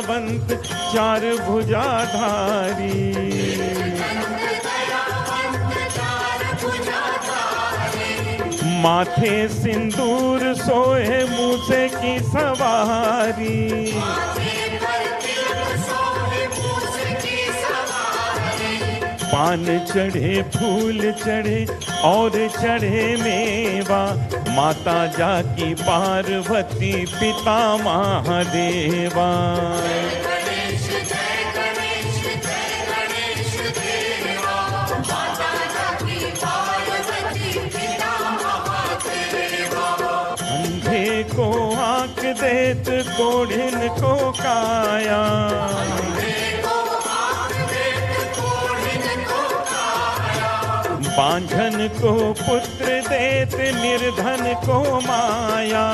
दयावंत चार भुजाधारी। माथे सिंदूर सोए मूसे की सवारी। पान चढ़े फूल चढ़े और चढ़े मेवा, माता जाकी पार्वती पिता महादेवा। अंधे को आँख देत कोढ़िन को काया। बांझन को पुत्र देत निर्धन को माया।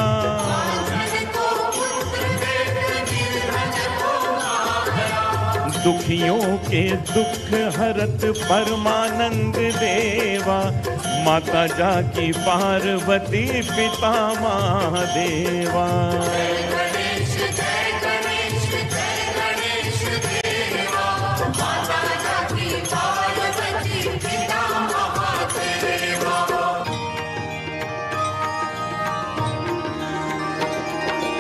दुखियों के दुख हरत परमानंद देवा, माता जाकी पार्वती पिता महादेवा।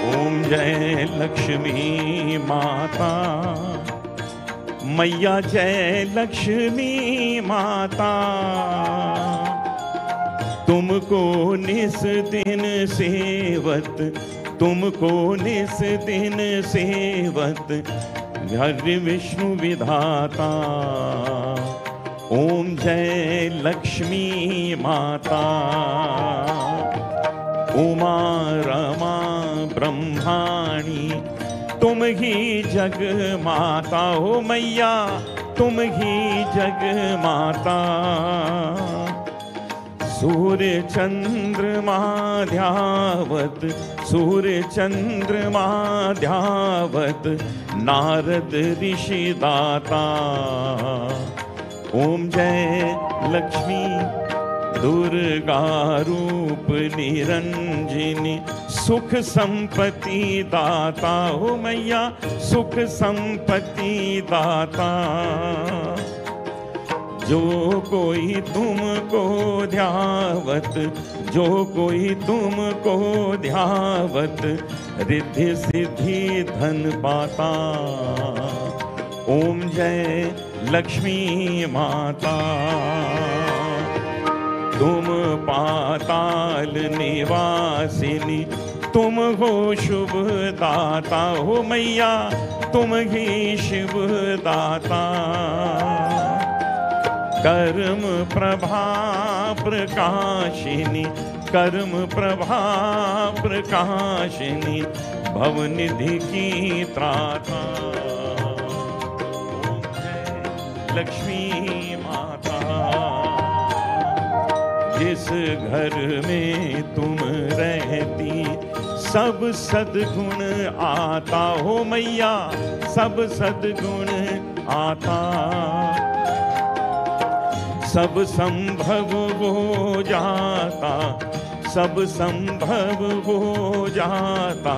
ओम जय लक्ष्मी माता, मैया जय लक्ष्मी माता। तुमको निस दिन सेवत, तुमको निस दिन सेवत हरि विष्णु विधाता। ओम जय लक्ष्मी माता। उमा रमा ब्रह्माणी तुम ही जग माता हो मैया, तुम ही जग माता। सूर्य चंद्रमा ध्यावत, सूर्य चंद्रमा ध्यावत नारद ऋषि दाता। ओम जय लक्ष्मी दुर्गा रूप निरंजनी, सुख संपत्ति दाता हो मैया, सुख संपत्ति दाता। जो कोई तुमको ध्यावत, जो कोई तुमको ध्यावत रिद्धि सिद्धि धन पाता। ओम जय लक्ष्मी माता। तुम पाताल निवासिनी, तुम हो शुभ दाता हो मैया, तुम ही शिव दाता। कर्म प्रभा प्रकाशिनी, कर्म प्रभा प्रकाशिनी भवनिधि की त्राता। ओम जय लक्ष्मी माता। जिस घर में तुम रहती सब सद्गुण आता हो मैया, सब सद्गुण आता। सब संभव हो जाता, सब संभव हो जाता,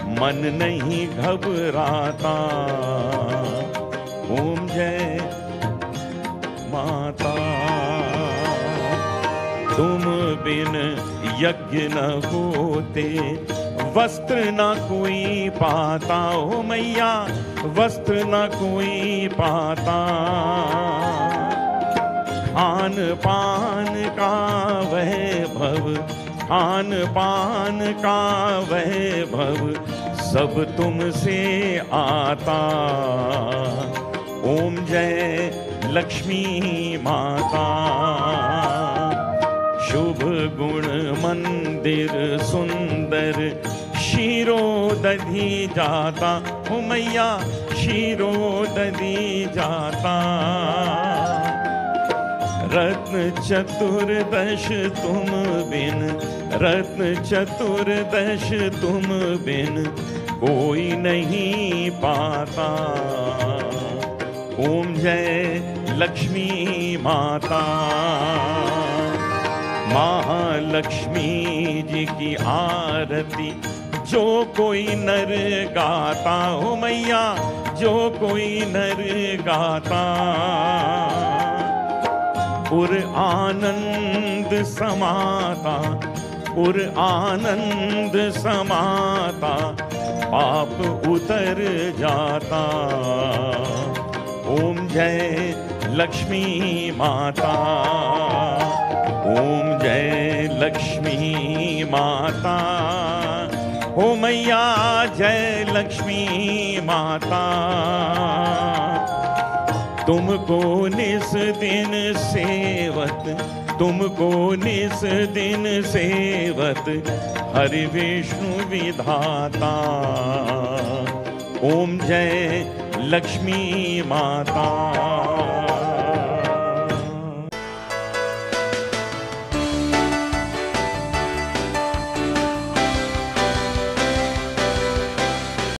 मन नहीं घबराता। ओम जय माता। तुम बिन यज्ञ न होते, वस्त्र न कोई पाता हो मैया, वस्त्र न कोई पाता। खान पान का वैभव, खान पान का वैभव सब तुमसे आता। ओम जय लक्ष्मी माता। शुभ गुण मंदिर सुंदर क्षीरोदधि जाता हो मैया, क्षीरोदधि जाता। रत्न चतुर्दश तुम बिन, रत्न चतुर्दश तुम बिन कोई नहीं पाता। ओम जय लक्ष्मी माता। महालक्ष्मी जी की आरती जो कोई नर गाता हो मैया, जो कोई नर गाता, उर आनंद समाता, उर आनंद समाता, पाप उतर जाता। ओम जय लक्ष्मी माता, ओम जय लक्ष्मी माता, ओ मैया जय लक्ष्मी माता। तुमको निस दिन सेवत, तुमको निस दिन सेवत, हरि विष्णु विधाता। ओम जय लक्ष्मी माता।